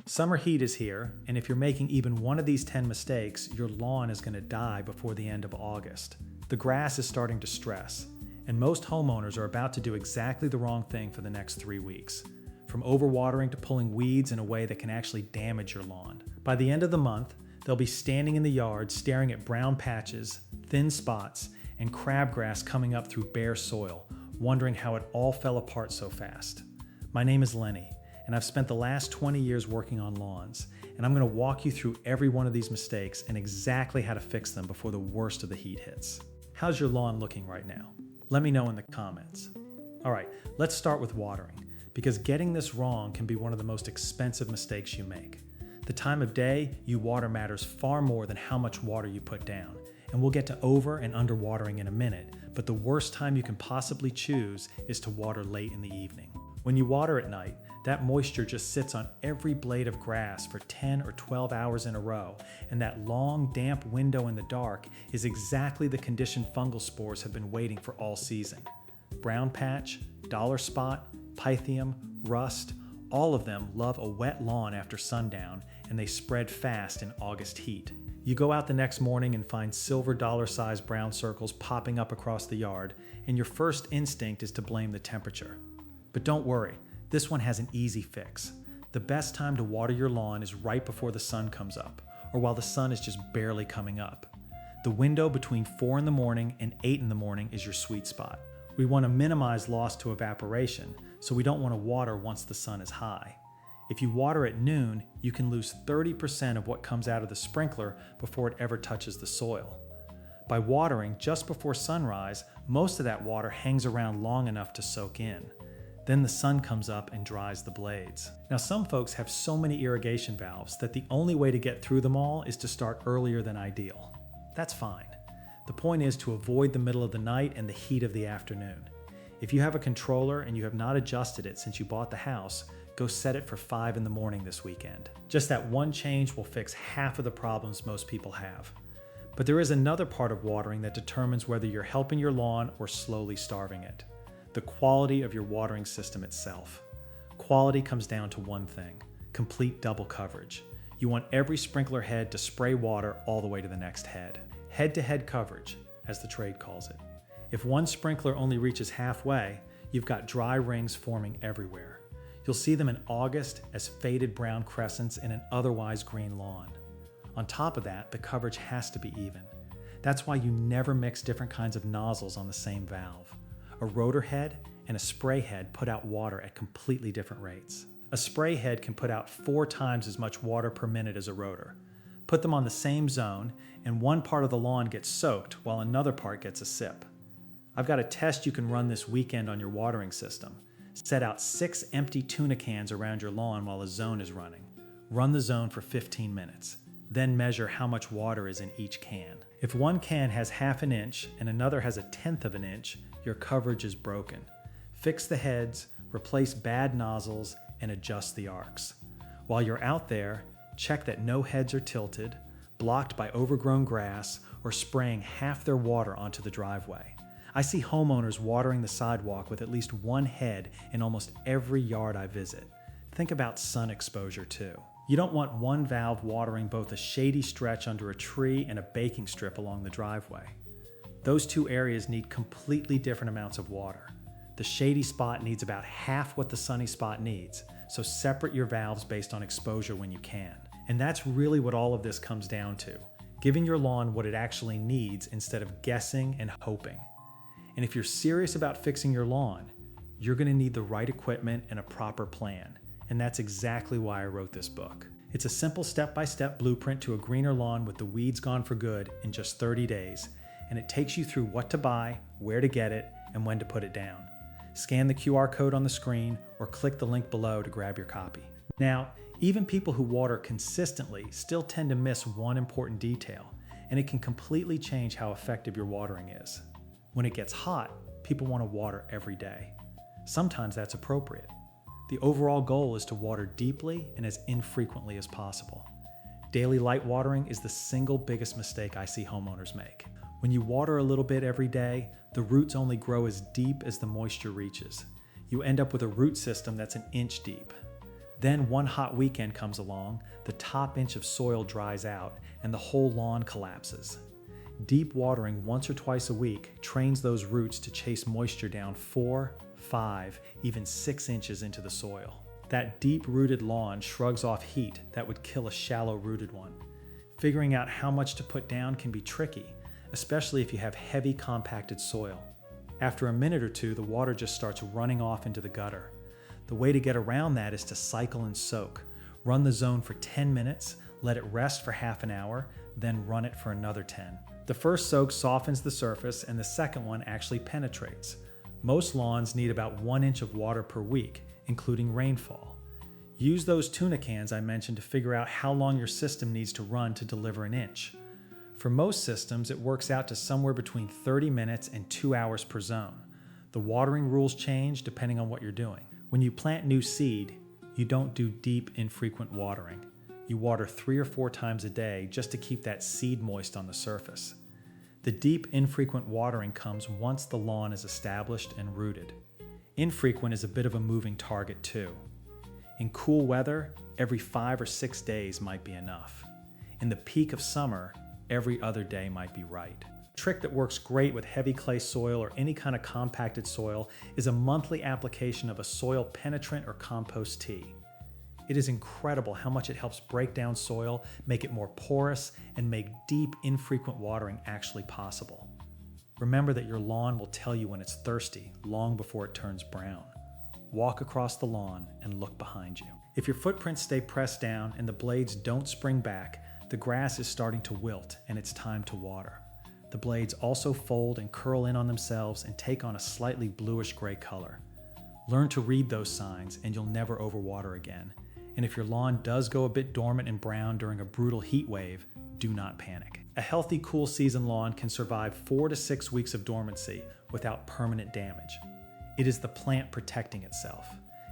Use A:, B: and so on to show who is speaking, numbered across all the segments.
A: Summer heat is here, and if you're making even one of these 10 mistakes, your lawn is going to die before the end of August. The grass is starting to stress, and most homeowners are about to do exactly the wrong thing for the next 3 weeks. From overwatering to pulling weeds in a way that can actually damage your lawn. By the end of the month, they'll be standing in the yard staring at brown patches, thin spots, and crabgrass coming up through bare soil, wondering how it all fell apart so fast. My name is Lenny, and I've spent the last 20 years working on lawns, and I'm going to walk you through every one of these mistakes and exactly how to fix them before the worst of the heat hits. How's your lawn looking right now? Let me know in the comments. All right, let's start with watering, because getting this wrong can be one of the most expensive mistakes you make. The time of day you water matters far more than how much water you put down, and we'll get to over and under watering in a minute, but the worst time you can possibly choose is to water late in the evening. When you water at night, that moisture just sits on every blade of grass for 10 or 12 hours in a row, and that long, damp window in the dark is exactly the condition fungal spores have been waiting for all season. Brown patch, dollar spot, pythium, rust, all of them love a wet lawn after sundown, and they spread fast in August heat. You go out the next morning and find silver dollar-sized brown circles popping up across the yard, and your first instinct is to blame the temperature. But don't worry, this one has an easy fix. The best time to water your lawn is right before the sun comes up, or while the sun is just barely coming up. The window between 4 in the morning and 8 in the morning is your sweet spot. We want to minimize loss to evaporation, so we don't want to water once the sun is high. If you water at noon, you can lose 30% of what comes out of the sprinkler before it ever touches the soil. By watering just before sunrise, most of that water hangs around long enough to soak in. Then the sun comes up and dries the blades. Now, some folks have so many irrigation valves that the only way to get through them all is to start earlier than ideal. That's fine. The point is to avoid the middle of the night and the heat of the afternoon. If you have a controller and you have not adjusted it since you bought the house, go set it for 5 in the morning this weekend. Just that one change will fix half of the problems most people have. But there is another part of watering that determines whether you're helping your lawn or slowly starving it. The quality of your watering system itself. Quality comes down to one thing: complete double coverage. You want every sprinkler head to spray water all the way to the next head. Head-to-head coverage, as the trade calls it. If one sprinkler only reaches halfway, you've got dry rings forming everywhere. You'll see them in August as faded brown crescents in an otherwise green lawn. On top of that, the coverage has to be even. That's why you never mix different kinds of nozzles on the same valve. A rotor head and a spray head put out water at completely different rates. A spray head can put out 4 times as much water per minute as a rotor. Put them on the same zone, and one part of the lawn gets soaked while another part gets a sip. I've got a test you can run this weekend on your watering system. Set out 6 empty tuna cans around your lawn while a zone is running. Run the zone for 15 minutes. Then measure how much water is in each can. If one can has half an inch and another has 1/10 of an inch, your coverage is broken. Fix the heads, replace bad nozzles, and adjust the arcs. While you're out there, check that no heads are tilted, blocked by overgrown grass, or spraying half their water onto the driveway. I see homeowners watering the sidewalk with at least one head in almost every yard I visit. Think about sun exposure too. You don't want one valve watering both a shady stretch under a tree and a baking strip along the driveway. Those two areas need completely different amounts of water. The shady spot needs about half what the sunny spot needs, so separate your valves based on exposure when you can. And that's really what all of this comes down to, giving your lawn what it actually needs instead of guessing and hoping. And if you're serious about fixing your lawn, you're going to need the right equipment and a proper plan. And that's exactly why I wrote this book. It's a simple step-by-step blueprint to a greener lawn with the weeds gone for good in just 30 days, and it takes you through what to buy, where to get it, and when to put it down. Scan the QR code on the screen or click the link below to grab your copy. Now, even people who water consistently still tend to miss one important detail, and it can completely change how effective your watering is. When it gets hot, people want to water every day. Sometimes that's appropriate. The overall goal is to water deeply and as infrequently as possible. Daily light watering is the single biggest mistake I see homeowners make. When you water a little bit every day, the roots only grow as deep as the moisture reaches. You end up with a root system that's an inch deep. Then one hot weekend comes along, the top inch of soil dries out, and the whole lawn collapses. Deep watering once or twice a week trains those roots to chase moisture down 4, 5, even 6 inches into the soil. That deep-rooted lawn shrugs off heat that would kill a shallow-rooted one. Figuring out how much to put down can be tricky, especially if you have heavy compacted soil. After a minute or two, the water just starts running off into the gutter. The way to get around that is to cycle and soak. Run the zone for 10 minutes, let it rest for half an hour, then run it for another 10. The first soak softens the surface and the second one actually penetrates. Most lawns need about 1 inch of water per week, including rainfall. Use those tuna cans I mentioned to figure out how long your system needs to run to deliver an inch. For most systems, it works out to somewhere between 30 minutes and 2 hours per zone. The watering rules change depending on what you're doing. When you plant new seed, you don't do deep, infrequent watering. You water 3 or 4 times a day just to keep that seed moist on the surface. The deep, infrequent watering comes once the lawn is established and rooted. Infrequent is a bit of a moving target too. In cool weather, every 5 or 6 days might be enough. In the peak of summer, every other day might be right. A trick that works great with heavy clay soil or any kind of compacted soil is a monthly application of a soil penetrant or compost tea. It is incredible how much it helps break down soil, make it more porous, and make deep, infrequent watering actually possible. Remember that your lawn will tell you when it's thirsty long before it turns brown. Walk across the lawn and look behind you. If your footprints stay pressed down and the blades don't spring back, the grass is starting to wilt and it's time to water. The blades also fold and curl in on themselves and take on a slightly bluish-gray color. Learn to read those signs and you'll never overwater again. And if your lawn does go a bit dormant and brown during a brutal heat wave, do not panic. A healthy cool season lawn can survive 4 to 6 weeks of dormancy without permanent damage. It is the plant protecting itself.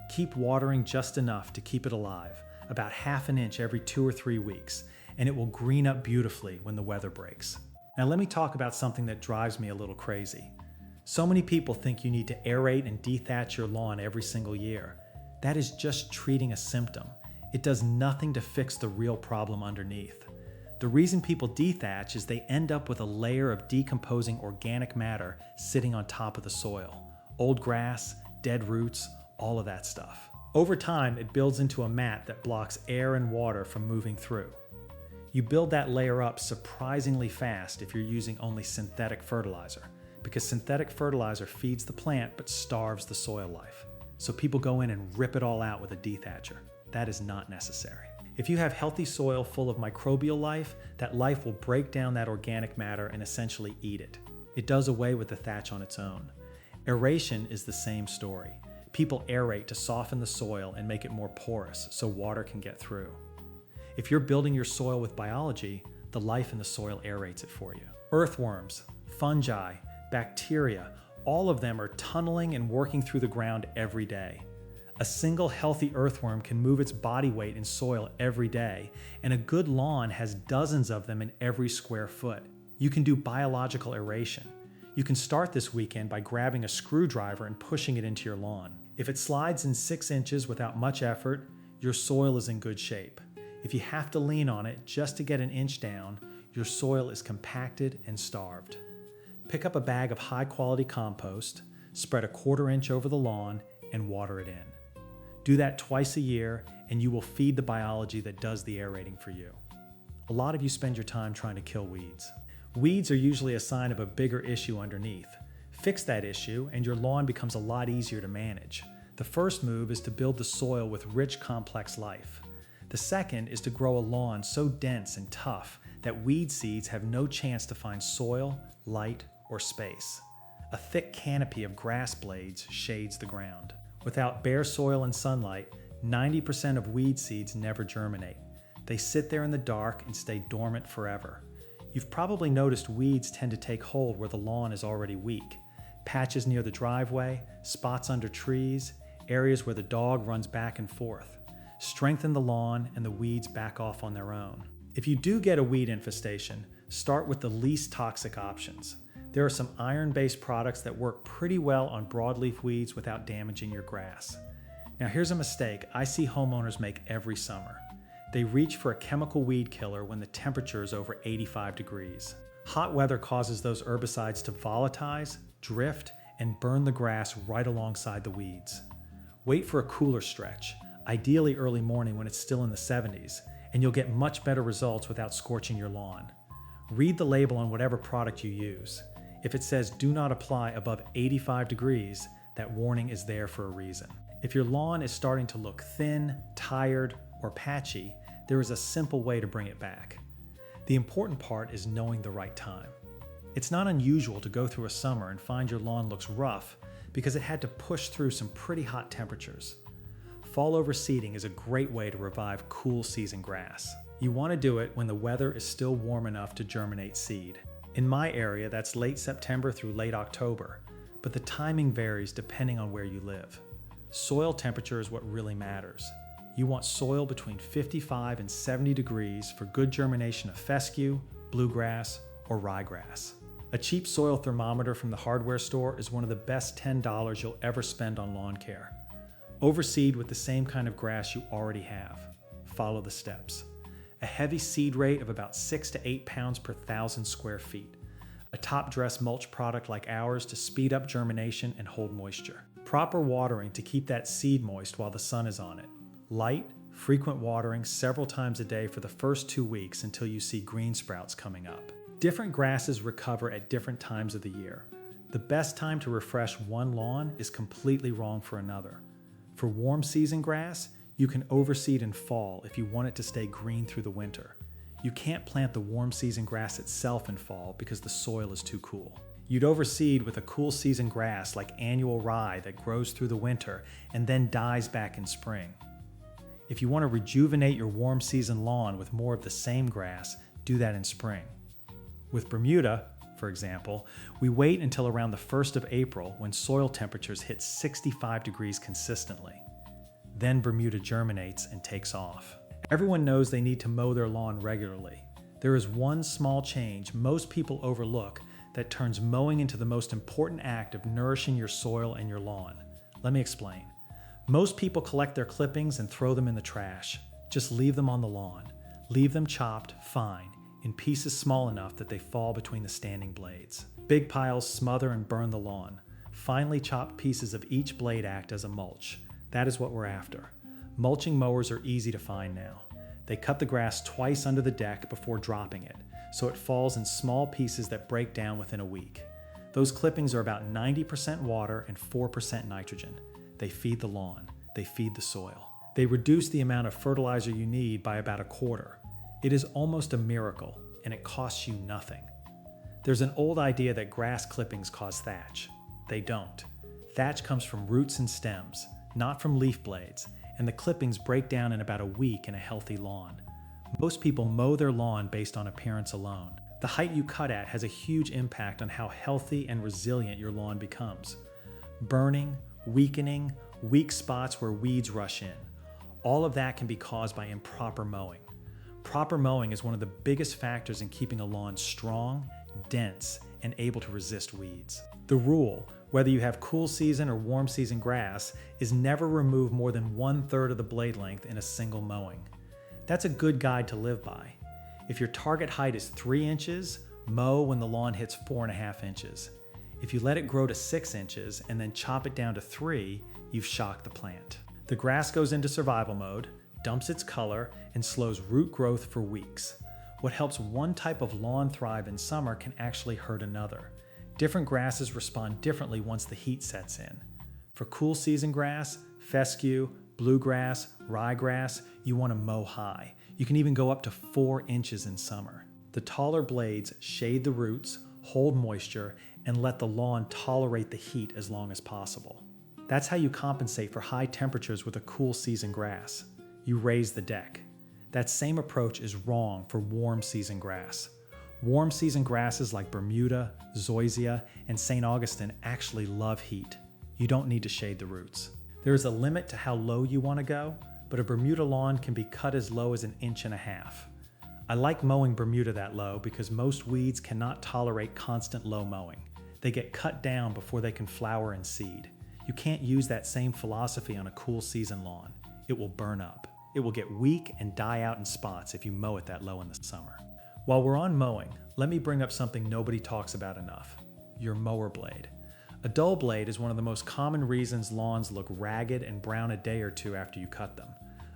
A: Keep watering just enough to keep it alive, about half an inch every 2 or 3 weeks, and it will green up beautifully when the weather breaks. Now let me talk about something that drives me a little crazy. So many people think you need to aerate and dethatch your lawn every single year. That is just treating a symptom. It does nothing to fix the real problem underneath. The reason people dethatch is they end up with a layer of decomposing organic matter sitting on top of the soil. Old grass, dead roots, all of that stuff. Over time, it builds into a mat that blocks air and water from moving through. You build that layer up surprisingly fast if you're using only synthetic fertilizer, because synthetic fertilizer feeds the plant but starves the soil life. So people go in and rip it all out with a dethatcher. That is not necessary. If you have healthy soil full of microbial life, that life will break down that organic matter and essentially eat it. It does away with the thatch on its own. Aeration is the same story. People aerate to soften the soil and make it more porous so water can get through. If you're building your soil with biology, the life in the soil aerates it for you. Earthworms, fungi, bacteria, all of them are tunneling and working through the ground every day. A single healthy earthworm can move its body weight in soil every day, and a good lawn has dozens of them in every square foot. You can do biological aeration. You can start this weekend by grabbing a screwdriver and pushing it into your lawn. If it slides in 6 inches without much effort, your soil is in good shape. If you have to lean on it just to get an inch down, your soil is compacted and starved. Pick up a bag of high-quality compost, spread a 1/4 inch over the lawn, and water it in. Do that twice a year, and you will feed the biology that does the aerating for you. A lot of you spend your time trying to kill weeds. Weeds are usually a sign of a bigger issue underneath. Fix that issue, and your lawn becomes a lot easier to manage. The first move is to build the soil with rich, complex life. The second is to grow a lawn so dense and tough that weed seeds have no chance to find soil, light, or space. A thick canopy of grass blades shades the ground. Without bare soil and sunlight, 90% of weed seeds never germinate. They sit there in the dark and stay dormant forever. You've probably noticed weeds tend to take hold where the lawn is already weak. Patches near the driveway, spots under trees, areas where the dog runs back and forth. Strengthen the lawn and the weeds back off on their own. If you do get a weed infestation, start with the least toxic options. There are some iron-based products that work pretty well on broadleaf weeds without damaging your grass. Now here's a mistake I see homeowners make every summer. They reach for a chemical weed killer when the temperature is over 85 degrees. Hot weather causes those herbicides to volatilize, drift, and burn the grass right alongside the weeds. Wait for a cooler stretch, ideally early morning when it's still in the 70s, and you'll get much better results without scorching your lawn. Read the label on whatever product you use. If it says do not apply above 85 degrees, that warning is there for a reason. If your lawn is starting to look thin, tired, or patchy, there is a simple way to bring it back. The important part is knowing the right time. It's not unusual to go through a summer and find your lawn looks rough because it had to push through some pretty hot temperatures. Fall overseeding is a great way to revive cool season grass. You want to do it when the weather is still warm enough to germinate seed. In my area, that's late September through late October, but the timing varies depending on where you live. Soil temperature is what really matters. You want soil between 55 and 70 degrees for good germination of fescue, bluegrass, or ryegrass. A cheap soil thermometer from the hardware store is one of the best $10 you'll ever spend on lawn care. Overseed with the same kind of grass you already have. Follow the steps. A heavy seed rate of about 6 to 8 pounds per 1,000 square feet. A top-dress mulch product like ours to speed up germination and hold moisture. Proper watering to keep that seed moist while the sun is on it. Light, frequent watering several times a day for the first 2 weeks until you see green sprouts coming up. Different grasses recover at different times of the year. The best time to refresh one lawn is completely wrong for another. For warm season grass, you can overseed in fall if you want it to stay green through the winter. You can't plant the warm season grass itself in fall because the soil is too cool. You'd overseed with a cool season grass like annual rye that grows through the winter and then dies back in spring. If you want to rejuvenate your warm season lawn with more of the same grass, do that in spring. With Bermuda, for example, we wait until around the 1st of April when soil temperatures hit 65 degrees consistently. Then Bermuda germinates and takes off. Everyone knows they need to mow their lawn regularly. There is one small change most people overlook that turns mowing into the most important act of nourishing your soil and your lawn. Let me explain. Most people collect their clippings and throw them in the trash. Just leave them on the lawn. Leave them chopped, fine, in pieces small enough that they fall between the standing blades. Big piles smother and burn the lawn. Finely chopped pieces of each blade act as a mulch. That is what we're after. Mulching mowers are easy to find now. They cut the grass twice under the deck before dropping it, so it falls in small pieces that break down within a week. Those clippings are about 90% water and 4% nitrogen. They feed the lawn. They feed the soil. They reduce the amount of fertilizer you need by about a quarter. It is almost a miracle, and it costs you nothing. There's an old idea that grass clippings cause thatch. They don't. Thatch comes from roots and stems, not from leaf blades, and the clippings break down in about a week in a healthy lawn. Most people mow their lawn based on appearance alone. The height you cut at has a huge impact on how healthy and resilient your lawn becomes. Burning, weakening, weak spots where weeds rush in. All of that can be caused by improper mowing. Proper mowing is one of the biggest factors in keeping a lawn strong, dense, and able to resist weeds. The rule, whether you have cool season or warm season grass, is never remove more than 1/3 of the blade length in a single mowing. That's a good guide to live by. If your target height is 3 inches, mow when the lawn hits 4.5 inches. If you let it grow to 6 inches and then chop it down to 3, you've shocked the plant. The grass goes into survival mode, dumps its color, and slows root growth for weeks. What helps one type of lawn thrive in summer can actually hurt another. Different grasses respond differently once the heat sets in. For cool season grass, fescue, bluegrass, ryegrass, you want to mow high. You can even go up to 4 inches in summer. The taller blades shade the roots, hold moisture, and let the lawn tolerate the heat as long as possible. That's how you compensate for high temperatures with a cool season grass. You raise the deck. That same approach is wrong for warm season grass. Warm season grasses like Bermuda, Zoysia, and St. Augustine actually love heat. You don't need to shade the roots. There is a limit to how low you want to go, but a Bermuda lawn can be cut as low as 1.5 inches. I like mowing Bermuda that low because most weeds cannot tolerate constant low mowing. They get cut down before they can flower and seed. You can't use that same philosophy on a cool season lawn. It will burn up. It will get weak and die out in spots if you mow it that low in the summer. While we're on mowing, let me bring up something nobody talks about enough: your mower blade. A dull blade is one of the most common reasons lawns look ragged and brown a day or two after you cut them.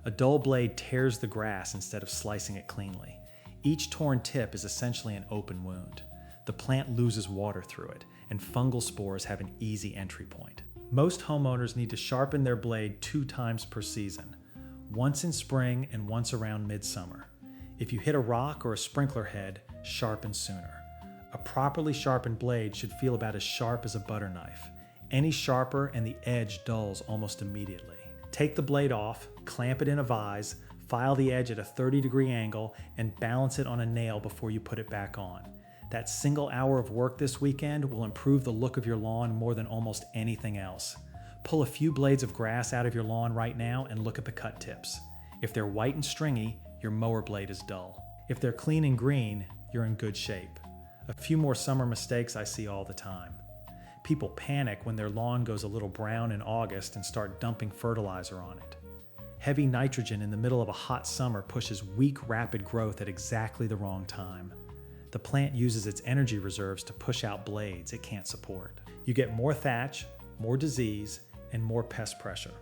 A: A dull blade tears the grass instead of slicing it cleanly. Each torn tip is essentially an open wound. The plant loses water through it, and fungal spores have an easy entry point. Most homeowners need to sharpen their blade 2 times per season, once in spring and once around midsummer. If you hit a rock or a sprinkler head, sharpen sooner. A properly sharpened blade should feel about as sharp as a butter knife. Any sharper and the edge dulls almost immediately. Take the blade off, clamp it in a vise, file the edge at a 30-degree angle, and balance it on a nail before you put it back on. That single hour of work this weekend will improve the look of your lawn more than almost anything else. Pull a few blades of grass out of your lawn right now and look at the cut tips. If they're white and stringy, your mower blade is dull. If they're clean and green, you're in good shape. A few more summer mistakes I see all the time. People panic when their lawn goes a little brown in August and start dumping fertilizer on it. Heavy nitrogen in the middle of a hot summer pushes weak, rapid growth at exactly the wrong time. The plant uses its energy reserves to push out blades it can't support. You get more thatch, more disease, and more pest pressure.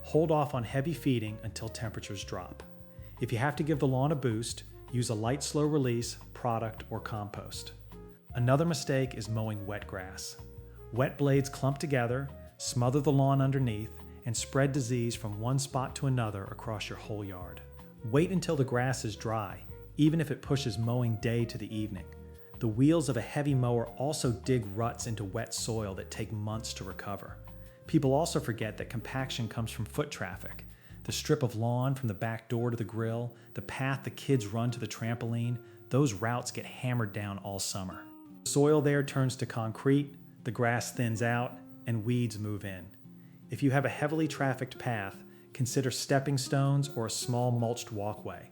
A: Hold off on heavy feeding until temperatures drop. If you have to give the lawn a boost, use a light, slow release product or compost. Another mistake is mowing wet grass. Wet blades clump together, smother the lawn underneath, and spread disease from one spot to another across your whole yard. Wait until the grass is dry, even if it pushes mowing day to the evening. The wheels of a heavy mower also dig ruts into wet soil that take months to recover. People also forget that compaction comes from foot traffic. The strip of lawn from the back door to the grill, the path the kids run to the trampoline, those routes get hammered down all summer. The soil there turns to concrete, the grass thins out, and weeds move in. If you have a heavily trafficked path, consider stepping stones or a small mulched walkway.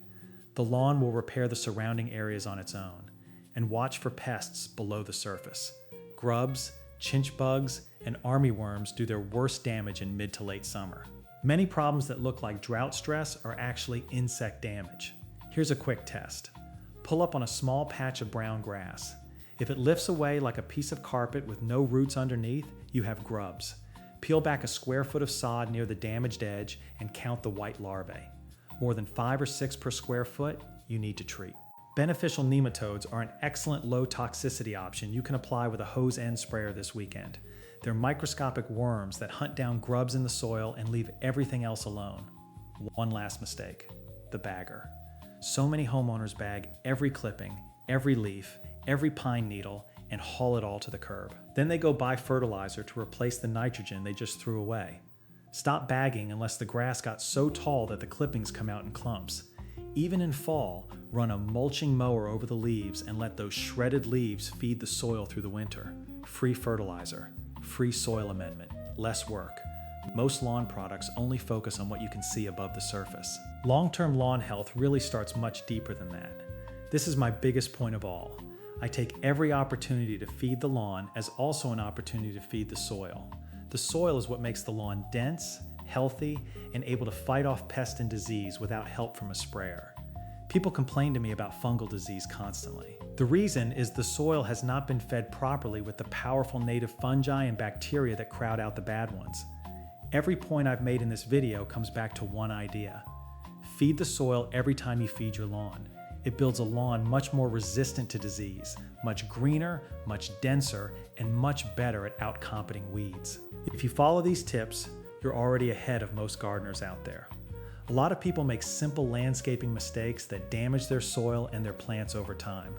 A: The lawn will repair the surrounding areas on its own. And watch for pests below the surface. Grubs, chinch bugs, and armyworms do their worst damage in mid to late summer. Many problems that look like drought stress are actually insect damage. Here's a quick test. Pull up on a small patch of brown grass. If it lifts away like a piece of carpet with no roots underneath, you have grubs. Peel back a square foot of sod near the damaged edge and count the white larvae. More than 5 or 6 per square foot, you need to treat. Beneficial nematodes are an excellent low toxicity option you can apply with a hose end sprayer this weekend. They're microscopic worms that hunt down grubs in the soil and leave everything else alone. One last mistake: the bagger. So many homeowners bag every clipping, every leaf, every pine needle, and haul it all to the curb. Then they go buy fertilizer to replace the nitrogen they just threw away. Stop bagging unless the grass got so tall that the clippings come out in clumps. Even in fall, run a mulching mower over the leaves and let those shredded leaves feed the soil through the winter. Free fertilizer, free soil amendment, less work. Most lawn products only focus on what you can see above the surface. Long-term lawn health really starts much deeper than that. This is my biggest point of all. I take every opportunity to feed the lawn as also an opportunity to feed the soil. The soil is what makes the lawn dense, healthy, and able to fight off pest and disease without help from a sprayer. People complain to me about fungal disease constantly. The reason is the soil has not been fed properly with the powerful native fungi and bacteria that crowd out the bad ones. Every point I've made in this video comes back to one idea. Feed the soil every time you feed your lawn. It builds a lawn much more resistant to disease, much greener, much denser, and much better at outcompeting weeds. If you follow these tips, you're already ahead of most gardeners out there. A lot of people make simple landscaping mistakes that damage their soil and their plants over time.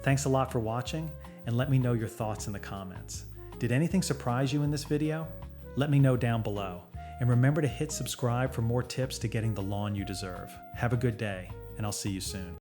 A: Thanks a lot for watching, and let me know your thoughts in the comments. Did anything surprise you in this video? Let me know down below. And remember to hit subscribe for more tips to getting the lawn you deserve. Have a good day, and I'll see you soon.